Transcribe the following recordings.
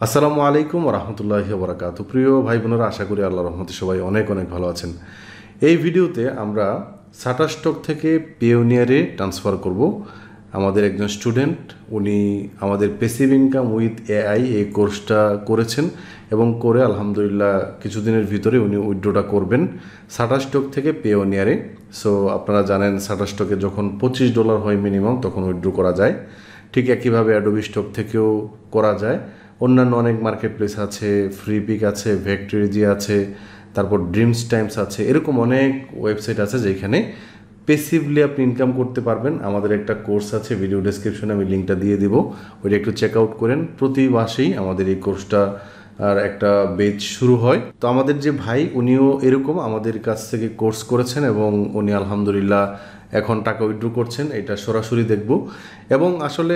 আসসালামু আলাইকুম রহমতুল্লাহি বরাকাতু। প্রিয় ভাই বোনেরা, আশা করি আল্লাহ রহমতে সবাই অনেক অনেক ভালো আছেন। এই ভিডিওতে আমরা সাটা স্টক থেকে পিওনিয়ারে ট্রান্সফার করব। আমাদের একজন স্টুডেন্ট, উনি আমাদের পেসিভ ইনকাম উইথ এআই এই কোর্সটা করেছেন এবং করে আলহামদুলিল্লাহ কিছুদিনের ভিতরে উনি উইথড্রটা করবেন সাটা স্টক থেকে পেওনিয়ারে। সো আপনারা জানেন সাটা স্টকে যখন $25 হয় মিনিমাম, তখন উইথড্র করা যায়। ঠিক একইভাবে অ্যাডোবি স্টক থেকেও করা যায়। অন্যান্য অনেক মার্কেট প্লেস আছে, ফ্রিপিক আছে, ভেক্টরিজি আছে, তারপর ড্রিমস টাইমস আছে, এরকম অনেক ওয়েবসাইট আছে যেখানে পেসিভলি আপনি ইনকাম করতে পারবেন। আমাদের একটা কোর্স আছে, ভিডিও ডেসক্রিপশনে আমি লিঙ্কটা দিয়ে দিব, ওইটা একটু চেক আউট করেন। প্রতি মাসেই আমাদের এই কোর্সটা আর একটা বেচ শুরু হয়। তো আমাদের যে ভাই, উনিও এরকম আমাদের কাছ থেকে কোর্স করেছেন এবং উনি আলহামদুলিল্লাহ এখন টাকা উইথড্র করছেন। এটা সরাসরি দেখব। এবং আসলে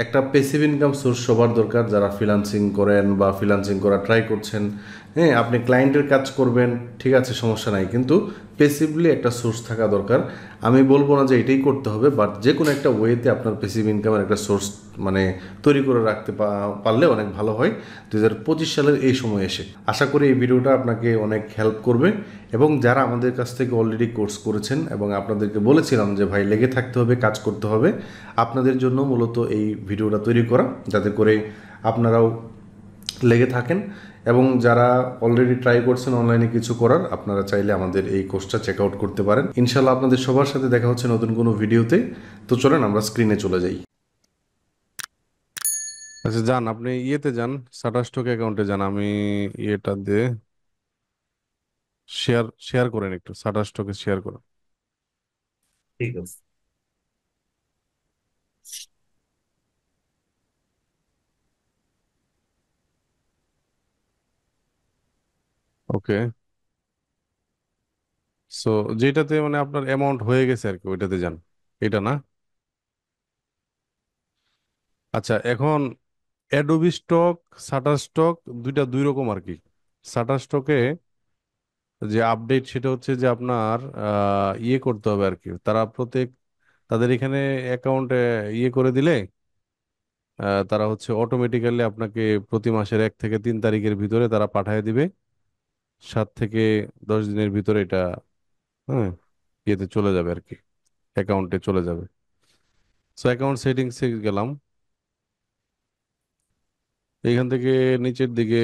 একটা পেসিভ ইনকাম সোর্স সবার দরকার, যারা ফ্রিল্যান্সিং করেন বা ফ্রিল্যান্সিং করা ট্রাই করছেন। হ্যাঁ, আপনি ক্লায়েন্টের কাজ করবেন, ঠিক আছে, সমস্যা নাই, কিন্তু পেসিভলি একটা সোর্স থাকা দরকার। আমি বলবো না যে এটাই করতে হবে, বাট যে কোনো একটা ওয়েতে আপনার পেসিভ ইনকামের একটা সোর্স মানে তৈরি করে রাখতে পারলে অনেক ভালো হয় 2025 সালের এই সময় এসে। আশা করি এই ভিডিওটা আপনাকে অনেক হেল্প করবে। এবং যারা আমাদের কাছ থেকে অলরেডি কোর্স করেছেন এবং আপনাদেরকে বলেছিলাম যে ভাই লেগে থাকতে হবে, কাজ করতে হবে, আপনাদের জন্য মূলত এই ভিডিওটা তৈরি করা, যাতে করে আপনারাও লেগে থাকেন। এবং যারা অলরেডি ট্রাই করছেন অনলাইনে কিছু করার, আপনারা চাইলে আমাদের এই কোর্সটা চেক আউট করতে পারেন। ইনশাল্লাহ আপনাদের সবার সাথে দেখা হচ্ছে নতুন কোনো ভিডিওতে। তো চলেন আমরা স্ক্রিনে চলে যাই। আচ্ছা, যান আপনি ইয়েতে যান, সাটাস্টক অ্যাকাউন্টে যান। আমি ইয়েটা দিয়ে শেয়ার শেয়ার করেন, একটু সাটাস্টকে শেয়ার করেন। ঠিক আছে। ওকে। সো যেটাতে মানে আপনার অ্যামাউন্ট হয়ে গেছে আর কি, ওইটাতে যান। এটা না? আচ্ছা, এখন অ্যাডোবি স্টক, শাটার স্টক, দুইটা দুই রকম আর কি। শাটার স্টকে যে আপডেট, সেটা হচ্ছে যে আপনার ইয়ে করতে হবে আর কি। তারা তাদের এখানে অ্যাকাউন্টে ইয়ে করে দিলে তারা হচ্ছে অটোমেটিক্যালি আপনাকে প্রতি মাসের 1 থেকে 3 তারিখের ভিতরে তারা পাঠিয়ে দিবে। 7 থেকে 10 দিনের ভিতরে এটা, হ্যাঁ, ইয়েতে চলে যাবে আর কি, অ্যাকাউন্টে চলে যাবে। সো অ্যাকাউন্ট সেটিংসে গেলাম। এইখান থেকে নিচের দিকে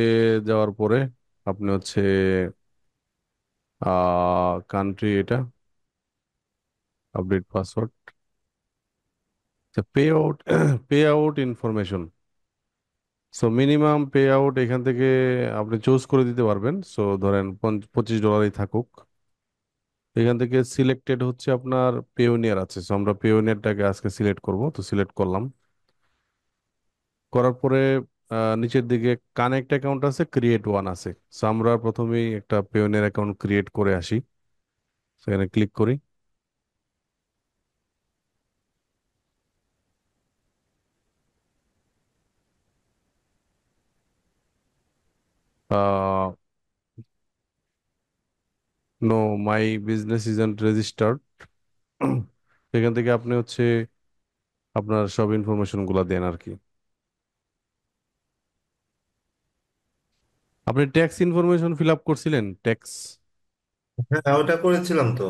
যাওয়ার পরে আপনি হচ্ছে কান্ট্রি, এটা update password, pay out pay out information. So minimum pay out এখান থেকে আপনি চুজ করে দিতে পারবেন। সো ধরেন $25 থাকুক। এখান থেকে সিলেক্টেড হচ্ছে আপনার পেওনিয়ার আছে। সো আমরা পেওনিয়ারটাকে আজকে সিলেক্ট করব, তো সিলেক্ট করলাম। করার পরে নিচের দিকে কানেক্ট অ্যাকাউন্ট আছে, ক্রিয়েট ওয়ান আছে। সো আমরা প্রথমেই একটা পেওনিয়ার অ্যাকাউন্ট ক্রিয়েট করে আসি। সেখানে ক্লিক করি। No, my business isn't registered. সেখান থেকে আপনি হচ্ছে আপনার সব ইনফরমেশন গুলা দেন আর কি। আপনি ট্যাক্স ইনফরমেশন ফিল আপ করছিলেন, ট্যাক্স? হ্যাঁ, ওটা করেছিলাম তো।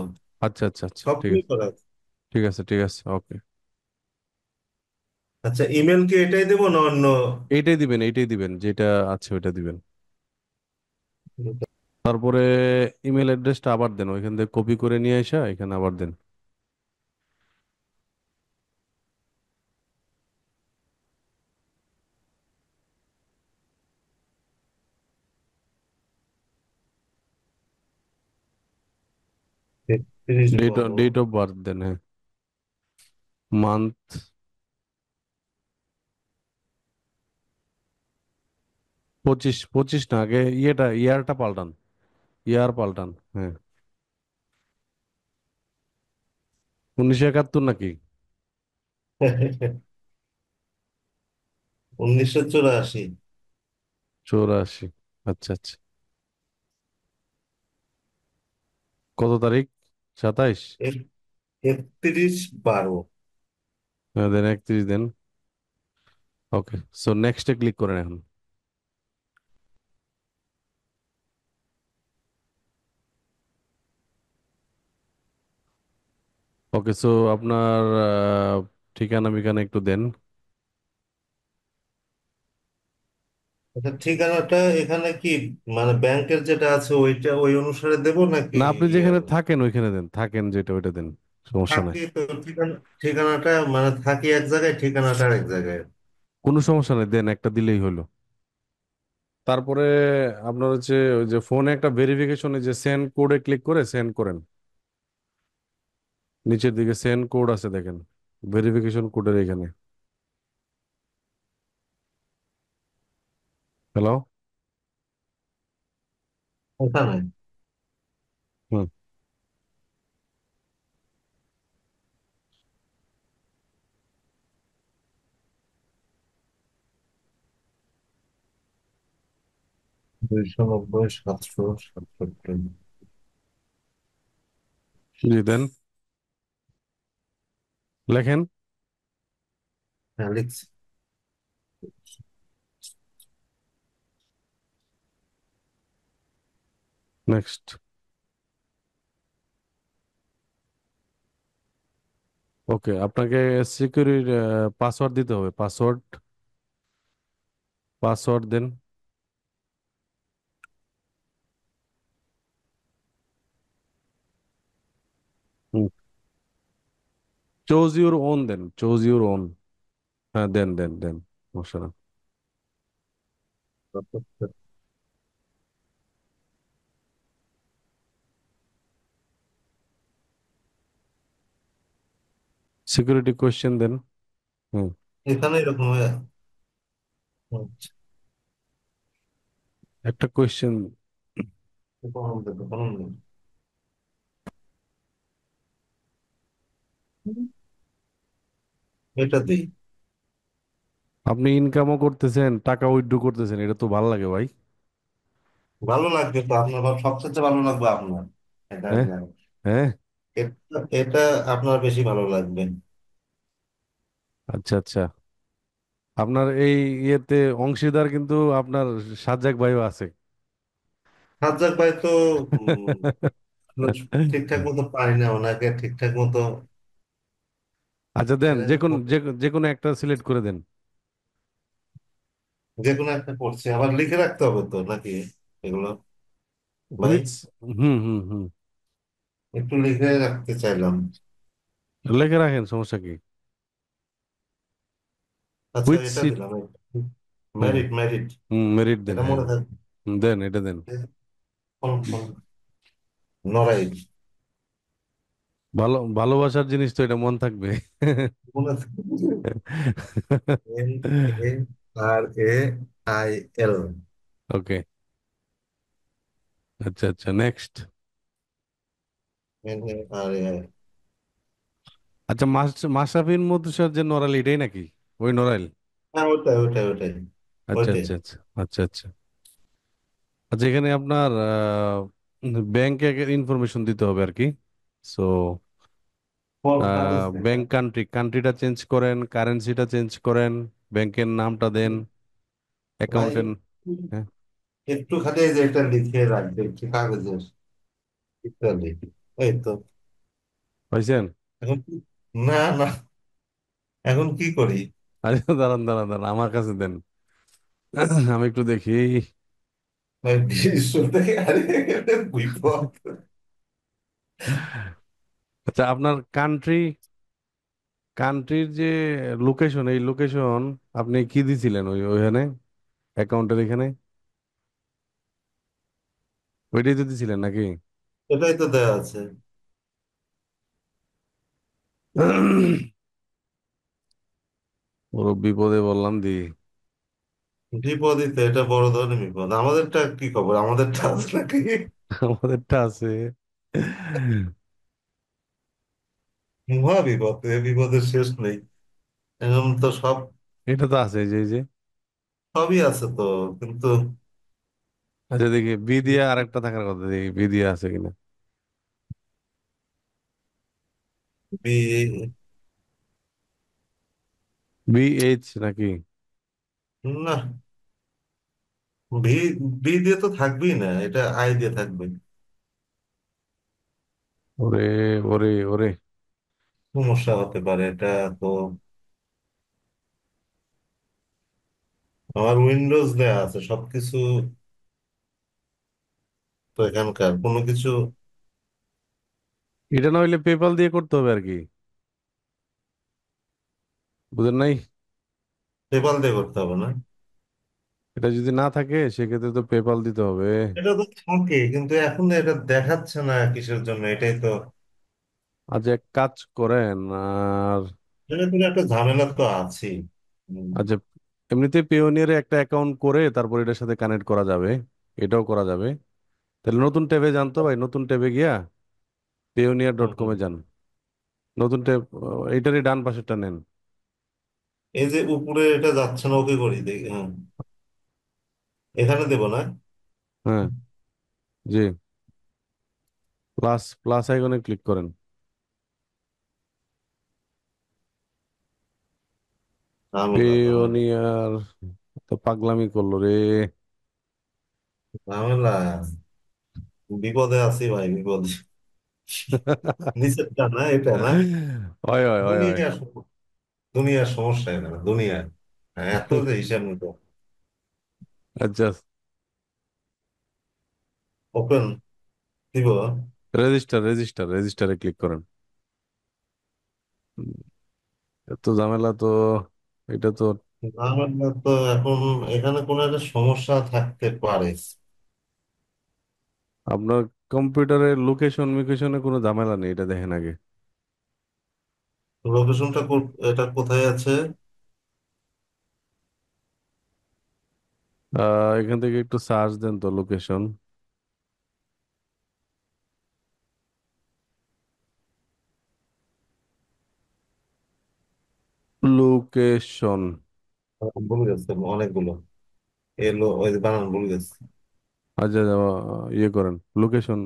আচ্ছা আচ্ছা আচ্ছা, ঠিক সবগুলোই আছে। করা আছে। ঠিক আছে ঠিক আছে, ওকে। আচ্ছা, ইমেল কি এটাই দেবো না অন্য? এইটাই দিবেন, এইটাই দিবেন, যেটা আছে ওইটা দিবেন। তারপরে ইমেল অ্যাড্রেসটা আবার দেন, ওইখান থেকে কপি করে নিয়ে আসা এখানে আবার দেন। তিরিশ ডেট বারো ডেট অফ বার্থ দেন, হ্যাঁ। মান্থ 25, 25 না, আগে ইয়ারটা পাল্টান। ইয়ার পাল্টান, হ্যাঁ। 1971 নাকি? 1984। 84, আচ্ছা আচ্ছা। কত তারিখ? 27। এক- 31/12। দেন 31 দেন। ওকে, সো নেক্সটে ক্লিক করেন এখন। ওকে, সো আপনার ঠিকানা বিকানা একটু দেন। আচ্ছা, ঠিকানাটা এখানে কি মানে ব্যাংকের যেটা আছে ওইটা ওই অনুসারে দেবো নাকি? না, আপনি যেখানে থাকেন ওইখানে দেন, থাকেন যেটা ওইটা দেন, সমস্যা নাই। থাকি তো ঠিকানাটা মানে থাকি এক জায়গায়, ঠিকানাটা এক জায়গায়। কোনো সমস্যা নেই, দেন একটা দিলেই হলো। তারপরে আপনার হচ্ছে ওই যে ফোনে একটা ভেরিফিকেশনে যে সেন্ড কোডে ক্লিক করে সেন্ড করেন। নিচের দিকে সেন্ড কোড আছে দেখেন, ভেরিফিকেশন কোডের এখানে। হ্যালো। ওখানে হুম। 290 767। জি দেন, লেখেন। হ্যাঁ, লিখছি। নেক্সট। ওকে, আপনাকে সিকিউরিটি পাসওয়ার্ড দিতে হবে, পাসওয়ার্ড। পাসওয়ার্ড দেন। চোজ ইউর ওন দেন, চোজ ইউর ওন। হ্যাঁ, দেন দেন দেন, সমস্যা না। সিকিউরিটি কোয়েশ্চেন দেন। হুম। এখানে এরকম আচ্ছা, একটা কোয়েশ্চেন। কখন দেবো, কখন দেবো? এটা দিই। আপনি ইনকামও করতেছেন, টাকা উইথড্র করতেছেন, এটা তো ভালো লাগে ভাই। ভালো লাগবে তো আপনার, সবচেয়ে ভালো লাগবে আপনার। এটা আমি হ্যাঁ। জানি। হ্যাঁ। এটা আপনার বেশি ভালো লাগবে। আচ্ছা আচ্ছা। আপনার এই ইয়েতে অংশীদার কিন্তু আপনার সাজ্জাক ভাইও আছে। সাজ্জাক ভাই তো ঠিকঠাক মতো পারি না ওনাকে ঠিকঠাক মতো। আচ্ছা দেন, যে কোনো একটা সিলেক্ট করে দেন। যে কোনো একটা করছি, আবার লিখে রাখতে হবে তো নাকি এগুলো? ভাই, হুইচ। হুম হুম হুম। একটু লিখে রাখতে চাইলাম। লিখে রাখেন, সমস্যা কি? আচ্ছা, হুইচ এটা সিট। দিলাম। হুম ম্যারিড, ম্যারিড। হুম, মেরিট দেন, এটা হ্যাঁ। মনে থাকবে। দেন, এটা দেন। নড়াইল। ভালোবাসার জিনিস তো, এটা মন থাকবে। মনে থাকবে। NARAIL। ওকে। আচ্ছা আচ্ছা, নেক্সট। NARAIL। আচ্ছা, মাশরাফিন মধুসার যে নড়াইল, এটাই নাকি ওই নড়াইল? হ্যাঁ, ওটাই ওটাই ওটাই আচ্ছা ওইটাই। আচ্ছা আচ্ছা আচ্ছা আচ্ছা। আচ্ছা, এখানে আপনার ব্যাংক ইনফরমেশন দিতে হবে আর কি। সো কার কাছে? ব্যাংক কান্ট্রিটা চেঞ্জ করেন, কারেন্সিটা চেঞ্জ করেন, ব্যাংকের নামটা দেন, ভাই, অ্যাকাউন্টেন্ট। হ্যাঁ। একটু খালি এই যে এটা লিখে রাখবে একটু কাগজের। ইত্যাদি। এই তো। পাইছেন? এখন না না, এখন কি করি? আরে দাঁড়ান দাঁড়ান দাঁড়ান, আমার কাছে দেন। আমি একটু দেখি। ভাই, বিশ্ব থেকে আরে বিপদ। আচ্ছা, আপনার কান্ট্রির যে লোকেশন, এই লোকেশন আপনি কি দিছিলেন ওইখানে অ্যাকাউন্টের এখানে? ওইটাই তো দিছিলেন নাকি? এটাই তো দেওয়া আছে। ওর বিপদে বললাম দি। বিপদই তো, এটা বড় ধরনের বিপদ। আমাদেরটা কি খবর, আমাদেরটা আছে নাকি? আমাদেরটা আছে। মহা বিপদ, এ বিপদের শেষ নেই। এখন তো এটা তো আছে, এই যে। সবই আছে তো, কিন্তু আচ্ছা দেখি, বি দিয়ে আরেকটা থাকার কথা, দেখি বি দিয়ে আছে কিনা। বি বি এইচ নাকি? না, ভি বি দিয়ে তো থাকবেই না, এটা আই দিয়ে থাকবে। ওরে ওরে ওরে, সমস্যা হতে পারে এটা। তো আমার উইন্ডোজ দেয়া আছে সবকিছু, তো এখানকার কোনো কিছু এটা না হইলে পেপাল দিয়ে করতে হবে আর কি, বুঝেন নাই? পেপাল দিয়ে করতে হবে না? এটা যদি না থাকে সেক্ষেত্রে তো পেপাল দিতে হবে। এটা তো থাকে, কিন্তু এখন এটা দেখাচ্ছে না কিসের জন্য, এটাই তো। আজ এক কাজ করেন আর, এটা কোনো একটা ঝামেলা তো আছেই। হুম, আচ্ছা, এমনিতে পেওনিয়ারে একটা অ্যাকাউন্ট করে তারপর এটার সাথে কানেক্ট করা যাবে, এটাও করা যাবে। তাহলে নতুন ট্যাবে যান তো ভাই, নতুন ট্যাবে গিয়া হুম, payoneer.com হুম। এ যান। নতুন ট্যাব, এইটারই ডান পাশেরটা নেন। এই যে উপরে এটা যাচ্ছে না, ওকে করি দেখি, হ্যাঁ। এখানে দেবো না? হ্যাঁ, জি, প্লাস প্লাস আইকনে ক্লিক করেন। ঝামেলা ঝামেলা পেওনিয়ার তো পাগলামি করলো রে। ঝামেলা। বিপদে আছি ভাই, বিপদে। নিচেরটা না, এটা না? হয় হয় হয় হয়। দুনিয়ার দুনিয়ার সমস্যা এখানে, দুনিয়ার। হ্যাঁ, এত যে হিসাব নিতে। আচ্ছা, ওপেন দিব। রেজিস্টার রেজিস্টার রেজিস্টারে ক্লিক করেন। হুম, এত ঝামেলা তো, এটা তো। ঝামেলা তো এখন, এখানে কোনো একটা সমস্যা থাকতে পারে। আপনার কম্পিউটারের লোকেশন মিকেশনে কোনো ঝামেলা নেই, এটা দেখেন আগে। লোকেশনটা এটা কোথায় আছে? এখান থেকে একটু সার্চ দেন তো লোকেশন। লোকেশন। ভুল গেছে অনেকগুলো। ওই যে বানান ভুল গেছে। আচ্ছা, ইয়ে করেন, লোকেশন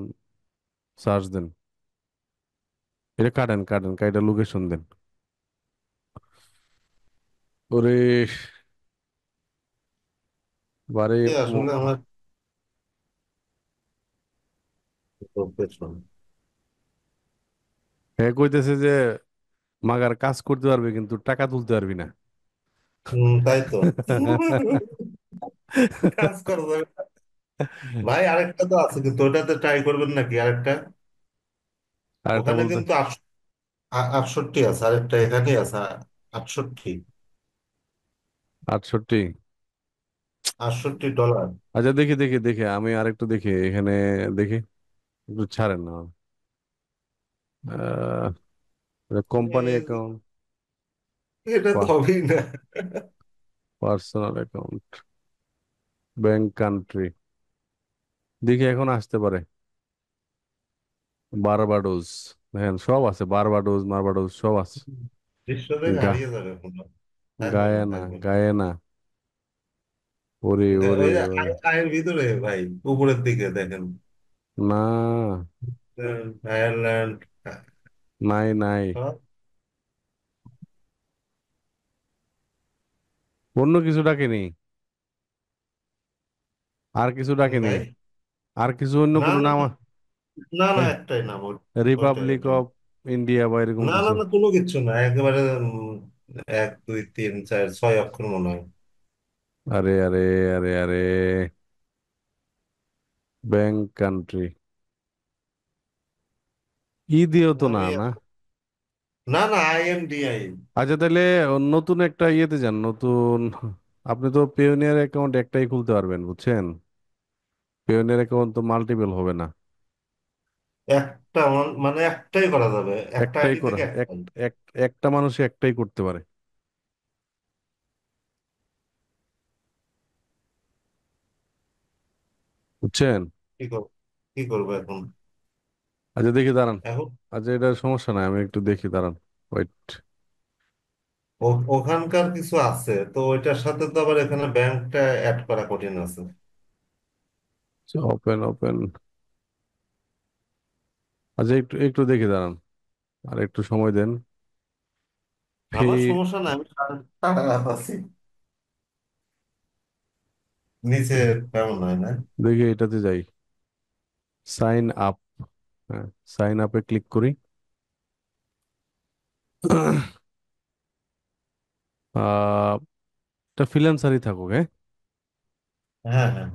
সার্চ দেন। এটা কাটেন কাটেন কাইটা লোকেশন দেন। ওরে বারে আসলে আমার লোকেশন। হ্যাঁ কইতেছে যে মাগার কাজ করতে পারবে কিন্তু টাকা তুলতে পারবি না। তাই তো। কাজ করা যাবে না। ভাই আরেকটা তো আছে, কিন্তু ওটাতে ট্রাই করবেন নাকি আরেকটা? আরেকটা ওখানে বলতে, কিন্তু 68 আছে, আরেকটা এখানেই আছে 68। 68। 68 ডলার। আচ্ছা, দেখি দেখি দেখি, আমি আরেকটু দেখি এখানে, দেখি, একটু ছাড়েন না। কোম্পানি এ- অ্যাকাউন্ট, এটা তো হবেই না। পার্সোনাল অ্যাকাউন্ট, ব্যাংক কান্ট্রি, দেখি এখন আসতে পারে। বারবাডোস, দেখেন সব আছে, বারবাডোস মারবাডোস সব আছে। দৃশ্য দেখে গা হারিয়ে যাবে মনে হয়। থাকবে না, গায়ানা থাকবে না। গায়ানা, ওরে ওরে ওই যে ওরে, আয়ের ভিতরে ভাই, উপরের দিকে দেখেন। না, আয়ারল্যান্ড। নাই নাই, সব অন্য কিছু ডাকেনি, আর কিছু ডাকেনি, ভাই। আর কিছু অন্য না কোনো না নাম না না, একটাই নাম ওইটাই রিপাবলিক ওইটাই। অফ ইন্ডিয়া বা এরকম না না কিছু? না, কোনো কিচ্ছু না একেবারে। 1 2 3 4 6 অক্ষর মনে হয়। আরে আরে আরে আরে, ব্যাংক কান্ট্রি, ই দিও তো না আমি না। না না, IMDI। আচ্ছা তাহলে নতুন একটা ইয়েতে যান, নতুন, আপনি তো পেওনিয়ার অ্যাকাউন্ট একটাই খুলতে পারবেন বুঝছেন, পেওনিয়ার অ্যাকাউন্ট তো মাল্টিপল হবে না। একটা মানে একটাই করা যাবে, একটা একটাই আইডি করা, থেকে এক একটাই। এক একটা মানুষ একটাই করতে পারে, বুঝছেন? কি করবো, কি করবো এখন? আচ্ছা দেখি দাঁড়ান, এখন আচ্ছা এটা সমস্যা নাই, আমি একটু দেখি দাঁড়ান, ওয়েট। ওখানকার কিছু আছে তো, ওইটার সাথে তো আবার এখানে ব্যাংকটা অ্যাড করা কঠিন আছে। ওপেন ওপেন, আচ্ছা একটু একটু দেখি দাঁড়ান, আর একটু সময় দেন। ফি, আমার সমস্যা নাই, আমি সারা রাত আছি। নিচে কেমন হয় না? দেখি এটাতে যাই, সাইন আপ, হ্যাঁ, সাইন আপে ক্লিক করি। আহ এটা ফ্রিল্যান্সারই থাকুক, হ্যাঁ। হ্যাঁ হ্যাঁ।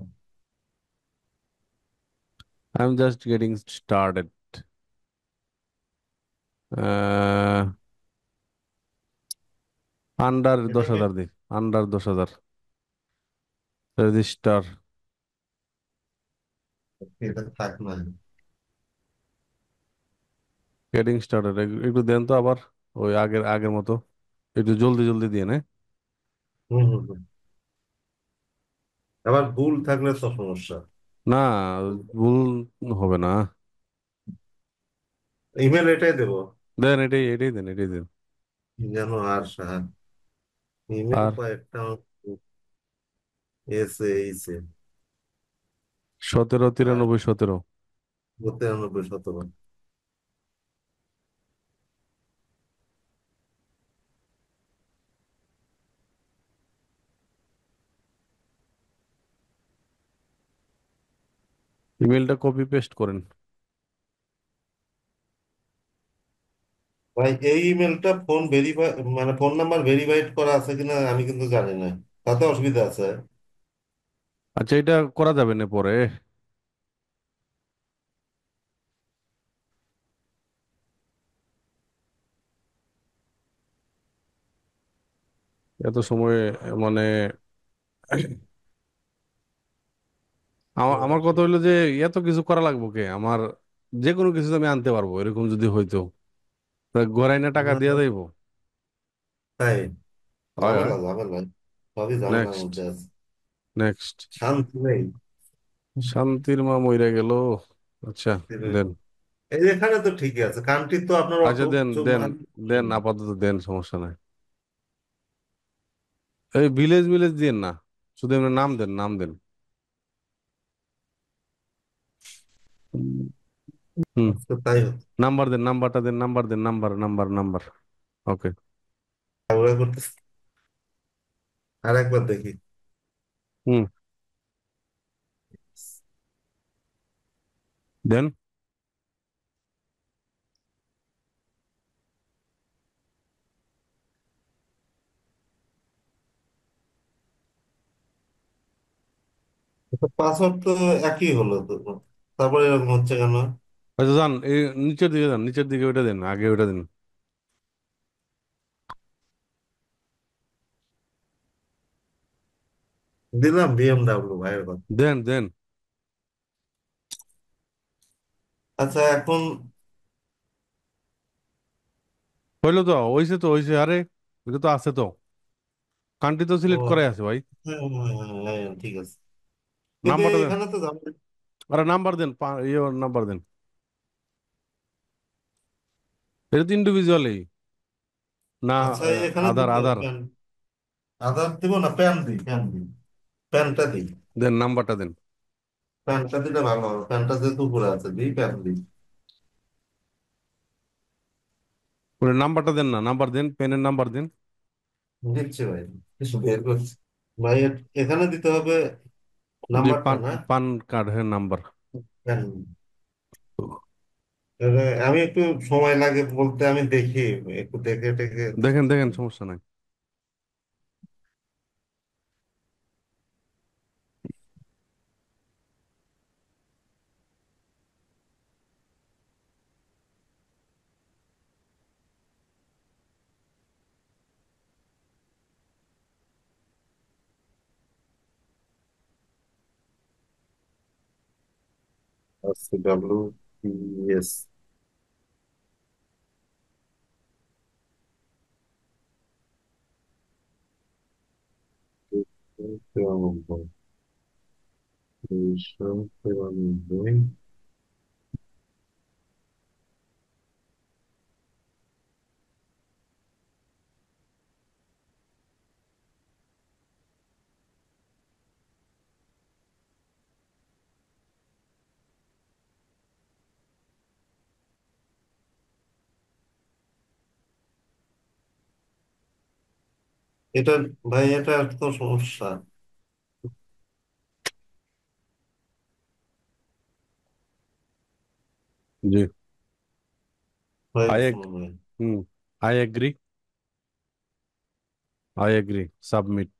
I am just getting started. Under দশ এটাকে হাজার দিন। Under 10,000 register. এটা থাক না। গেটিং স্টার্টেড একটু দেন তো আবার, ওই আগের আগের মতো একটু জলদি জলদি দিয়ে নে। হুম হুম হুম। আবার ভুল থাকলে তো সমস্যা। না, ভুল হবে না। ইমেল এটাই দেবো দেন, এটাই এটাই দেন, এটাই দেন। যেন আর সাহায্য। ইমেল আর কয়েকটা এসে এইছে 17 আর 93 17। 93 ইমেলটা কপি পেস্ট করেন। ভাই এই ইমেলটা ফোন ভেরিফাই মানে ফোন নাম্বার ভেরিফাইড করা আছে কিনা আমি কিন্তু জানি না, তাতে অসুবিধা আছে। আচ্ছা, এটা করা যাবে না পরে? এত সময় মানে আমার আমার কথা হইলো যে এত কিছু করা লাগবো কে আমার? যে কোনো কিছু তো আমি আনতে পারবো, এরকম যদি হইতো তা গড়াই না টাকা দিয়ে যাইবো। তাই হয় হয়। ঝামেলা ঝামেলা, সবই ঝামেলার নেক্সট। মধ্যে আছে। নেক্সট। শান্তি নেই। শান্তির মা মইরা গেল। আচ্ছা, দেন। এই যে এখানে তো ঠিকই আছে, কান্ট্রি তো আপনার আচ্ছা, অটো দেন দেন। দেন, আপাতত দেন, সমস্যা নাই। এই ভিলেজ ভিলেজ দিন না, শুধু এমনি নাম দেন, নাম দেন। হুম। আজকে তাই হচ্ছে। নাম্বার দেন, নাম্বারটা দেন, নাম্বার দেন, নাম্বার নাম্বার নাম্বার। ওকে। তাড়াহুড়া করতেছে। আর একবার দেখি। হুম। দেন। পাসওয়ার্ড তো একই হলো তো, তারপরে এরকম হচ্ছে কেন? আচ্ছা, যান এই নিচের দিকে, যান নিচের দিকে, ওইটা দেন, আগে ওইটা দিন। দিলাম বিএমডাব্লিউ ভাইয়ের কথা। দেন দেন। আচ্ছা এখন হইলো তো, হইছে তো, হইছে, আরে এটা তো আছে তো, কান্ট্রি তো ও সিলেক্ট করাই আছে ভাই। হ্যাঁ, হ্যাঁ, হ্যাঁ, হ্যাঁ, ঠিক আছে, কিন্তু নাম্বারটা দেন। এখানে তো যাবে। আরে নাম্বার দেন, ইয়ে নাম্বার দেন। এটা তো ইন্ডিভিজুয়ালি না? আচ্ছা এখানে আধার দিতে হবে আধার। প্যান। আধার দিব না, প্যান দিই, প্যান দিই, প্যানটা দিই। দেন, নাম্বারটা দেন। প্যানটা দিলে ভালো হবে, প্যানটা যেহেতু উপরে আছে, দিই প্যান দিই। ওই নাম্বারটা দেন না, নাম্বার দেন, পেনের নাম্বার দেন। দিচ্ছি ভাই, কিছু বের করছি। ভাই এখানে দিতে হবে যে নাম্বারটা পান না, পান কার্ড, হ্যাঁ, নাম্বার। প্যান। আমি একটু সময় লাগে বলতে, আমি দেখি, একটু দেখে টেকে। দেখেন দেখেন, সমস্যা নাই। WPS তিরানব্বই, 293। এটা ভাই এটা তো সমস্যা জি। হয়ে গেছে আয়েক। মনে হয়। হুম। I agree. I agree, submit.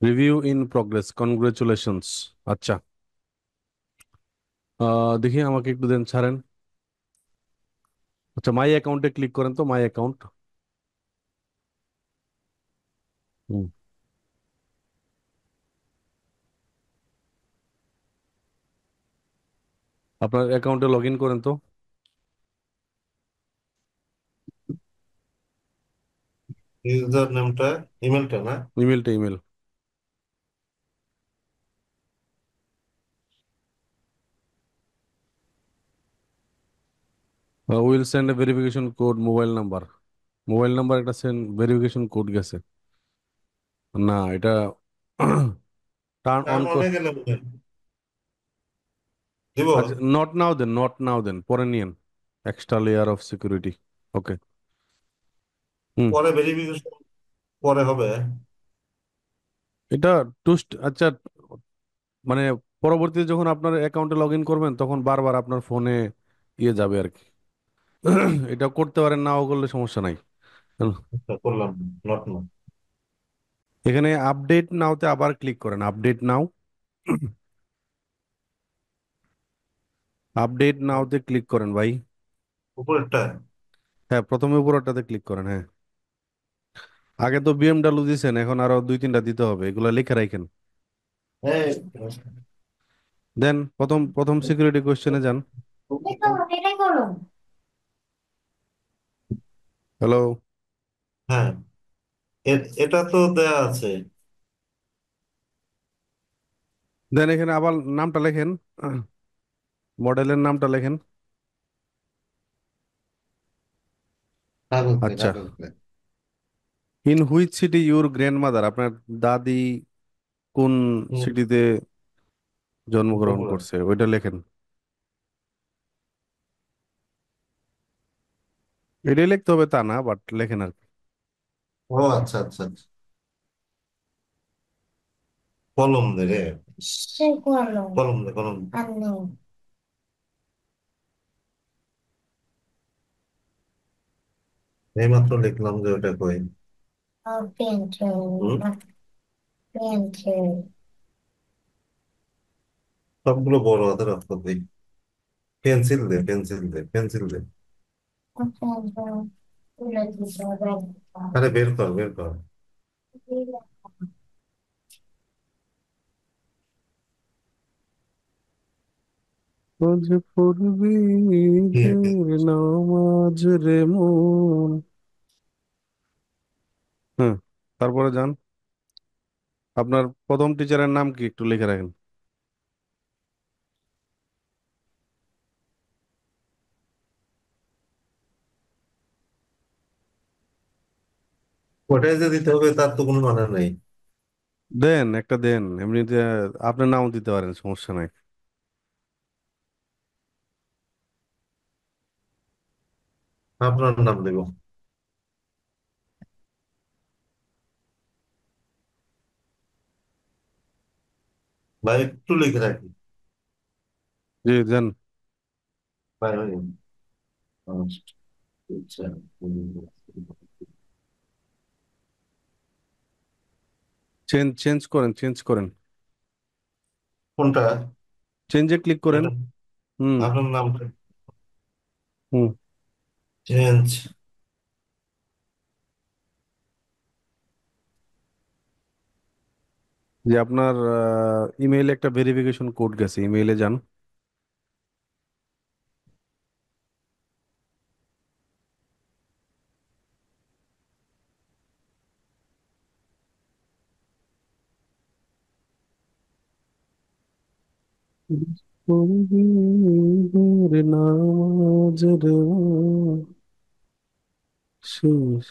Review in progress, congratulations. আচ্ছা, দেখি আমাকে একটু দেন, ছাড়েন। আচ্ছা, মাই অ্যাকাউন্টে ক্লিক করেন তো, মাই অ্যাকাউন্ট। আপনার অ্যাকাউন্টে লগ ইন করেন তো। ইউজার নেমটা, ইমেলটা না? ইমেলটা, email. Will send A verification code, mobile number. Mobile number একটা সেন্ড ভেরিফিকেশন কোড গেছে। না, এটা টার্ন টার্ন অন কর। অনে গেলে মনে হয়। দিব। আচ্ছা, not now then, not now দেন, পরে নিয়েন। Extra layer of security. Okay. হুম। পরে ভেরিফিকেশন পরে হবে। এটা টুস্ট, আচ্ছা, মানে পরবর্তীতে যখন আপনার অ্যাকাউন্টে লগ ইন করবেন তখন বারবার আপনার ফোনে ইয়ে যাবে আর কি। এটা করতে পারেন, নাও করলে সমস্যা নাই। আচ্ছা, করলাম। নট না। এখানে আপডেট নাওতে আবার ক্লিক করেন, আপডেট নাও। আপডেট নাওতে ক্লিক করেন ভাই। উপরেরটা। হ্যাঁ, প্রথমে উপরটাতে ক্লিক করেন, হ্যাঁ। আগে তো বিএমডাব্লিউ দিছেন, এখন আরো দুই তিনটা দিতে হবে, এগুলো লিখে রাখেন। এই, দেন প্রথম প্রথম সিকিউরিটি কোশ্চেনে যান। এটাই করো। হ্যালো। হ্যাঁ, এটা তো দেয়া আছে। দেন এখানে আবার নামটা লেখেন, মডেলের নামটা লেখেন। কাগজে আচ্ছা। কাগজে। In which city your grandmother, আপনার দাদি কোন হুম, সিটিতে জন্মগ্রহণ উপরে। করছে ওইটা লেখেন। এটাই লিখতে হবে তা না, বাট লেখেন আর কি। ও আচ্ছা আচ্ছা আচ্ছা। কলম দে রে। সে কলম, কলম দে কলম। আর নেই। এইমাত্র লিখলাম যে ওটা কই। Pen pen. সবগুলো বড় হাতের অক্ষর দিই। পেন্সিল দে, পেন্সিল দে, পেন্সিল দে। আরে বের কর, বের কর। যে পড়বি কি? ঈদের নামাজ রে মন। হ্যাঁ, তারপরে যান। আপনার প্রথম টিচারের নাম কি একটু লিখে রাখেন। ওটাই যে দিতে হবে তার তো কোনো মানে নেই। দেন একটা দেন, এমনিতে আপনার নাম দিতে পারেন, সমস্যা নাই। আপনার নাম দেব। ভাই একটু লিখে রাখি। জি, দেন। ভাই ভাই। আচ্ছা। চেঞ্জ চেঞ্জ করেন, চেঞ্জ করেন। কোনটা? চেঞ্জে ক্লিক করেন। এটা হুম। আপনার নামটা। হুম। চেঞ্জ। যে আপনার ইমেইলে একটা ভেরিফিকেশন কোড গেছে, ইমেইলে যান। পড়বি ঈদের নামাজ রে মন। শেষ।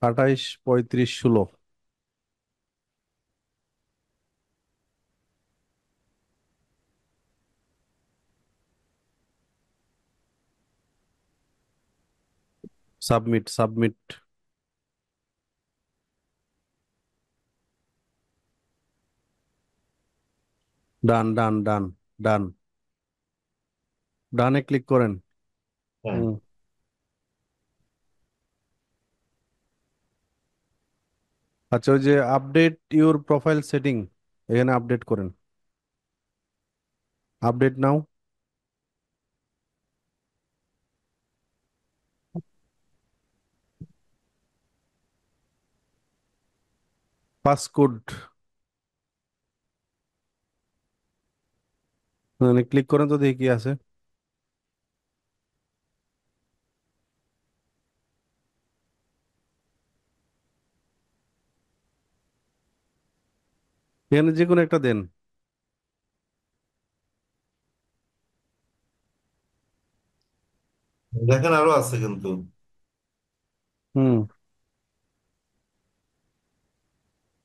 28 35 16। Submit, submit. ডান ডান ডান ডান, ডানে ক্লিক করেন। হ্যাঁ। হুম। আচ্ছা, ওই যে আপডেট ইউর প্রোফাইল সেটিং, এখানে আপডেট করেন। আপডেট নাও। পাসকোড, মানে ক্লিক করেন তো দেখি কি আছে। এখানে যে কোনো একটা দেন। দেখেন আরো আছে কিন্তু। হুম।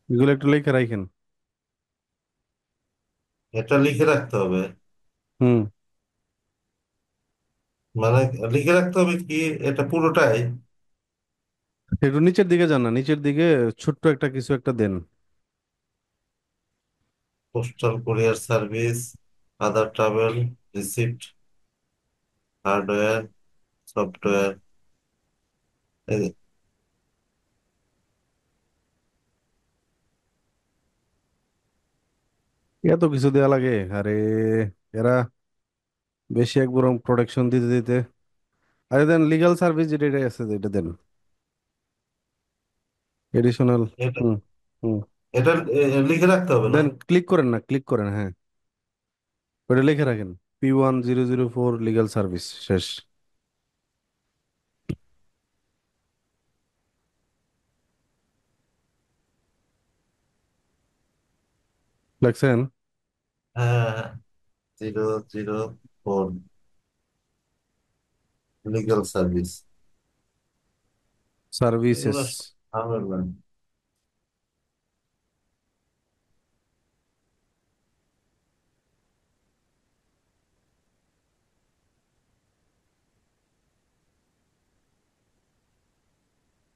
এগুলো একটু লিখে রাখেন। এটা লিখে রাখতে হবে? হুম। মানে লিখে রাখতে হবে কি? এটা পুরোটাই? একটু নিচের দিকে যান না, নিচের দিকে ছোট্ট একটা কিছু একটা দেন। পোস্টাল কুরিয়ার সার্ভিস, আদার ট্রাভেল, রিসিপ্ট, হার্ডওয়্যার, সফটওয়্যার। এত কিছু দেওয়া লাগে? আরে এরা বেশি এক বরং প্রোটেকশন দিতে দিতে। আরে দেন লিগাল সার্ভিস, যেটা এটা আছে এটা দেন। এডিশনাল। এটা হুম। হুম। এটা লিখে রাখতে হবে না? দেন ক্লিক করেন না, ক্লিক করেন, হ্যাঁ। ওটা লিখে রাখেন। P1004 লিগাল সার্ভিস, শেষ। লাগছেন? হ্যাঁ, 004 লিগাল সার্ভিস। এগুলো সার্ভিসেস। ঝামেলা।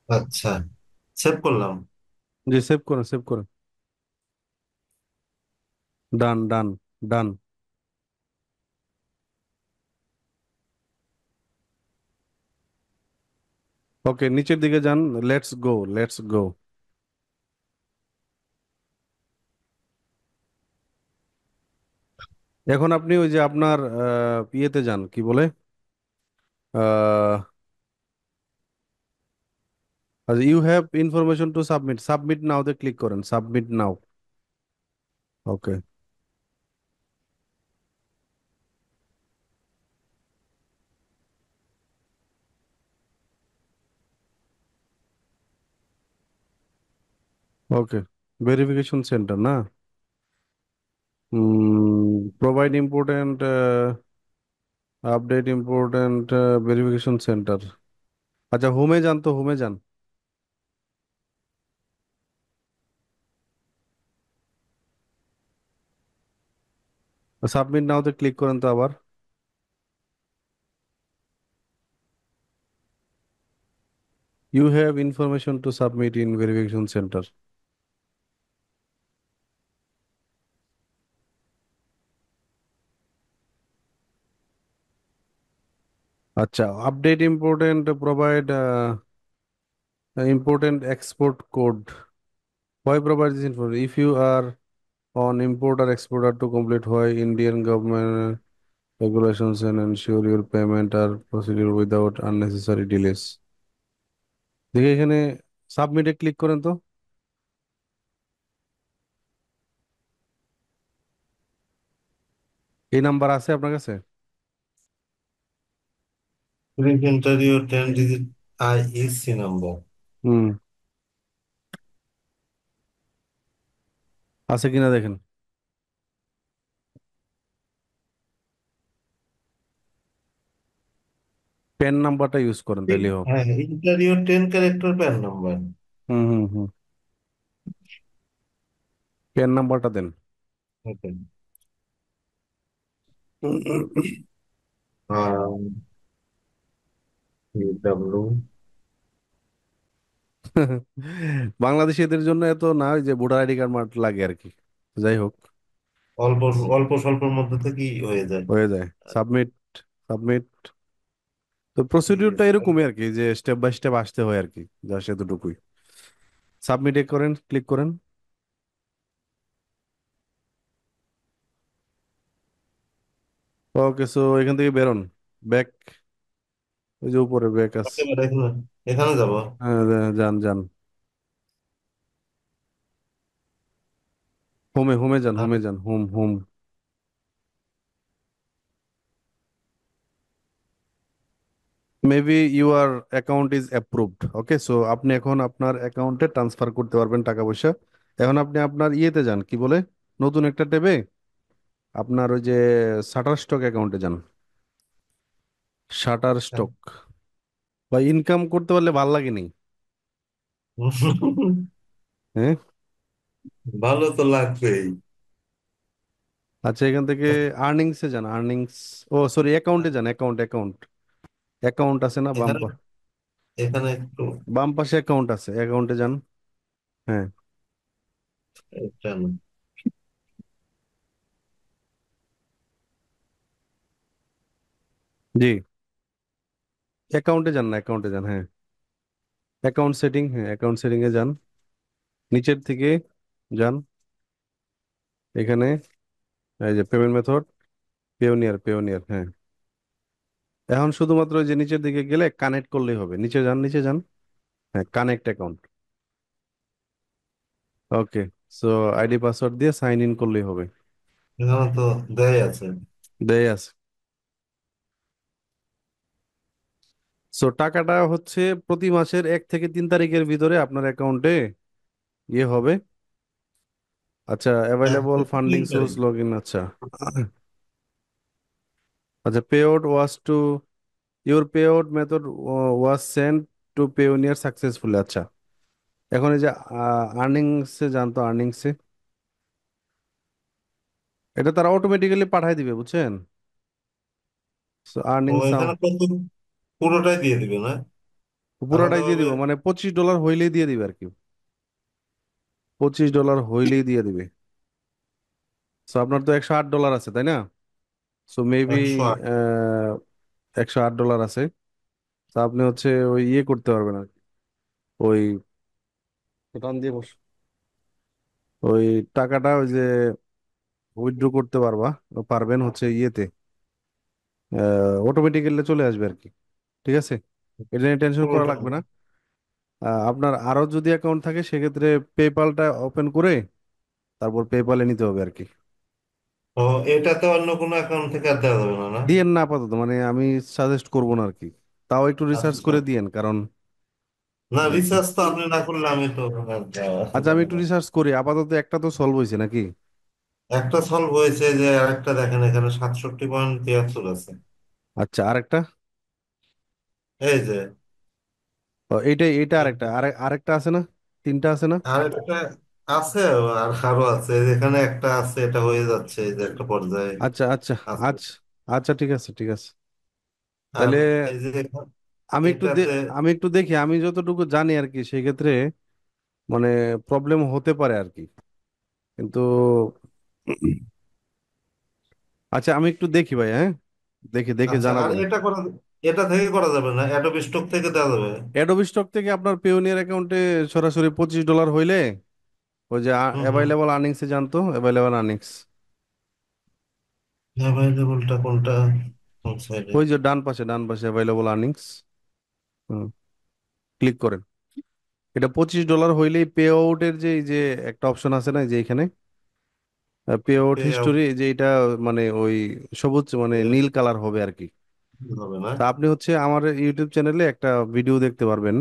আচ্ছা, সেভ করলাম। জি, সেভ করুন, সেভ করুন। ডান ডান ডান। ওকে, নিচের দিকে যান। Let's go, let's go. এখন আপনি ওই যে আপনার ইয়েতে যান, কি বলে, আচ্ছা, you have information to submit, submit নাওতে ক্লিক করেন, submit now. Okay. Okay, verification center না? Provide important, update important, verification center. আচ্ছা, হোমে যান তো, হোমে যান। সাবমিট নাওতে ক্লিক করেন তো আবার। You have information to submit in verification center. আচ্ছা, update important, provide important export code. Why provide this information? If you are on importer exporter to complete why Indian government regulations and ensure your payment are procedure without unnecessary delays. দেখে এখানে সাবমিটে click করেন তো। এই number আছে আপনার কাছে? Please enter your 10-digit IEC number. হুম। আছে কিনা দেখেন। পেন নাম্বারটা ইউজ করেন তাইলে হোক। হ্যাঁ, enter your 10 character PAN number. Hmm hmm hmm. Pen নাম্বারটা দেন। Okay. UW। বাংলাদেশিদের জন্য এত না, ওই যে ভোটার আইডি কার্ড মার্ট লাগে আর কি। যাই হোক। অল্প অল্প স্বল্পের মধ্যে থেকেই হয়ে যায়। হয়ে যায়। Submit, submit. তো Yes, প্রসিডিউরটা এরকমই আর কি, যে স্টেপ বাই স্টেপ আসতে হয় আর কি, যা সেতটুকুই। সাবমিটে করেন, ক্লিক করেন। ওকে, সো এখান থেকে বেরোন, ব্যাক, ওই যে উপরে ব্যাক আছে। একেবারে এখানে এখানে যাব। হ্যাঁ, যান যান, হোমে, হোমে যান, আর হোমে যান, home home. Maybe your account is approved. Okay, so আপনি এখন আপনার অ্যাকাউন্টে ট্রান্সফার করতে পারবেন টাকা পয়সা। এখন আপনি আপনার ইয়েতে যান, কি বলে, নতুন একটা ট্যাবে আপনার ওই যে শাটার স্টক অ্যাকাউন্টে যান। শাটার স্টক, বা ইনকাম করতে পারলে ভাল লাগে নি। হ্যাঁ, ভালো তো লাগবেই। আচ্ছা, এখান থেকে আর্নিংসে যান, আর্নিংস, ও সরি, অ্যাকাউন্টে যান, অ্যাকাউন্ট, অ্যাকাউন্ট, অ্যাকাউন্ট আছে না এখানে এখানে একটু বাম পাশে অ্যাকাউন্ট আছে, অ্যাকাউন্টে যান। হ্যাঁ, এটা না। জি, অ্যাকাউন্টে যান, না অ্যাকাউন্টে যান, হ্যাঁ, অ্যাকাউন্ট সেটিং, হ্যাঁ অ্যাকাউন্ট সেটিং এ যান, নিচের থেকে যান, এখানে এই যে পেমেন্ট মেথড, পেওনিয়ার, পেওনিয়ার, হ্যাঁ। এখন শুধুমাত্র ওই যে নিচের দিকে গেলে কানেক্ট করলেই হবে, নিচে যান, নিচে যান, হ্যাঁ, কানেক্ট অ্যাকাউন্ট। ওকে, সো আইডি পাসওয়ার্ড দিয়ে সাইন ইন করলেই হবে। এখানে তো দেয় আছে। দেয় আছে। সো টাকাটা হচ্ছে প্রতি মাসের 1 থেকে 3 তারিখের ভিতরে আপনার অ্যাকাউন্টে ইয়ে হবে। আচ্ছা, এক অ্যাভেলেবল থেকে তিন ফান্ডিং সোর্স তারিখ লগ ইন, আচ্ছা। আচ্ছা, pay out was to, your pay out method was sent to Payoneer successfully, আচ্ছা। এখন এই যে আর্নিংসে যান, তো আর্নিংসে, এটা তারা অটোমেটিক্যালি পাঠায় দিবে, বুঝছেন। ও আর্নিং সাম, এখানে কত পুরোটাই দিয়ে দিবে না পুরোটাই দিয়ে আলাদাভাবে? দিব, মানে $25 হইলেই দিয়ে দিবে আর কি, $25 হইলেই দিয়ে দিবে। সো আপনার তো $108 আছে, তাই না? So maybe 108। $108 আছে। তা আপনি হচ্ছে ওই ইয়ে করতে পারবেন আর কি, ওই টান দিয়ে বস, ওই টাকাটা ওই যে উইথড্র করতে পারবা, পারবেন হচ্ছে ইয়েতে, অটোমেটিক্যালি চলে আসবে আর কি। ঠিক আছে, এটা নিয়ে টেনশন করা পুরোটা। লাগবে না। আপনার আরো যদি অ্যাকাউন্ট থাকে সেক্ষেত্রে পেপালটা ওপেন করে তারপর পেপালে নিতে হবে আর কি। ও এটাতে অন্য কোনো অ্যাকাউন্ট থেকে আর দেওয়া যাবে না, না? দিয়েন না আপাতত, মানে আমি সাজেস্ট করবো না আর কি। তাও একটু রিসার্চ আচ্ছা। করে দিয়েন, কারণ না, কি- রিসার্চ তো আপনি না করলে আমি তো আর দেওয়া আচ্ছা, আমি যাবে একটু না। রিসার্চ করি, আপাতত একটা তো সলভ হয়েছে নাকি। একটা সলভ হয়েছে, যে আরেকটা দেখেন এখানে 67.73 আছে। আচ্ছা, আরেকটা, এই যে এইটাই, এইটা আরেকটা, আরেকটা আছে না, তিনটা আছে না। আরেকটা আছে, আর আরো আছে, এখানে একটা আছে, এটা হয়ে যাচ্ছে, এই যে একটা পর্যায়ে আচ্ছা আচ্ছা, আছে। আচ্ছা, আচ্ছা, ঠিক আছে, ঠিক আছে। আর তাহলে এই যে আমি একটু এটাতে আমি একটু দেখি, আমি যতটুকু জানি আর কি, সেই ক্ষেত্রে মানে প্রবলেম হতে পারে আর কি, কিন্তু আচ্ছা, আমি একটু দেখি ভাই, হ্যাঁ, দেখি, দেখে আচ্ছা, আর জানাবো। এটা থেকে করা যাবে না, অ্যাডোবি স্টক থেকে দেওয়া যাবে? অ্যাডোবি স্টক থেকে আপনার পেওনিয়ার অ্যাকাউন্টে সরাসরি $25 হইলে ওই যে হুম হুম। অ্যাভাইলেবল আর্নিংসে জানতো, অ্যাভাইলেবল আর্নিংস, অ্যাভেলেবলটা কোনটা, কোন সাইডে? ওই যে ডান পাশে, ডান পাশে অ্যাভাইলেবল আর্নিংস, ক্লিক করেন। এটা $25 হইলেই পে আউটের যে এই যে একটা অপশন আছে না, এই যে এখানে pay out pay out history, যে এটা মানে ওই সবুজ মানে নীল কালার হবে আর কি। হবে না? তা আপনি হচ্ছে আমার ইউটিউব চ্যানেলে একটা ভিডিও দেখতে পারবেন,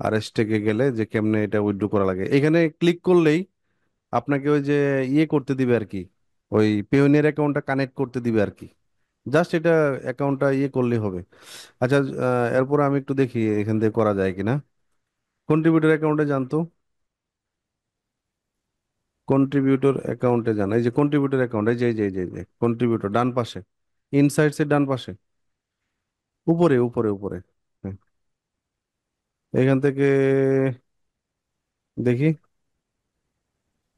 আর থেকে গেলে যে কেমনে এটা উইথড্র করা লাগে, এখানে ক্লিক করলেই আপনাকে ওই যে ইয়ে করতে দিবে আর কি, ওই পেওনিয়ার অ্যাকাউন্টটা কানেক্ট করতে দিবে আর কি। জাস্ট এটা অ্যাকাউন্টটা ইয়ে করলেই হবে। আচ্ছা, এরপর আমি একটু দেখি এখান থেকে করা যায় কিনা। কন্ট্রিবিউটর অ্যাকাউন্টে জানতো, কন্ট্রিবিউটর অ্যাকাউন্টে যান, এই যে কন্ট্রিবিউটর অ্যাকাউন্ট, এই যে এই যে এই যে কন্ট্রিবিউটর ডান পাশে, ইনসাইটস এর ডান পাশে, উপরে উপরে উপরে, হ্যাঁ, এখান থেকে দেখি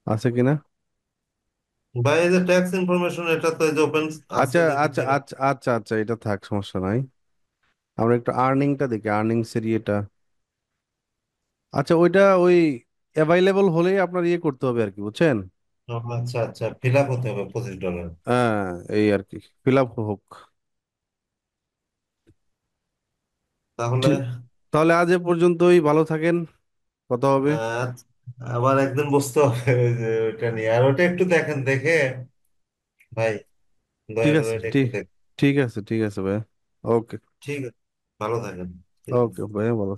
আছে কিনা। ভাই এই যে ট্যাক্স ইনফরমেশন, এটা তো এই যে ওপেন আছে আচ্ছা আচ্ছা দেখতেছি। আচ্ছা আচ্ছা আচ্ছা, এটা থাক, সমস্যা নাই। আমরা একটু আর্নিংটা দেখি, আর্নিংস এর ইয়েটা। আচ্ছা, ওইটা ওই অ্যাভাইলেবল হলেই আপনার ইয়ে করতে হবে আর কি, বুঝছেন? ও, আচ্ছা আচ্ছা, ফিল আপ হতে হবে $25। হ্যাঁ, এই আর কি, ফিল আপ হোক। তাহলে ঠিক, তাহলে আজ এ পর্যন্তই, ভালো থাকেন, কথা হবে। আহ, আবার একদিন বসতে হবে ওই যে ওইটা নিয়ে, আর ওটা একটু দেখেন দেখে ভাই, দয়া ঠিক করে আছে, এটা একটু ঠিক, দেখ। ঠিক আছে, ঠিক আছে ভাই। ওকে। ঠিক আছে, ভালো থাকেন। ঠিক আছে। ওকে ভাই, ভালো।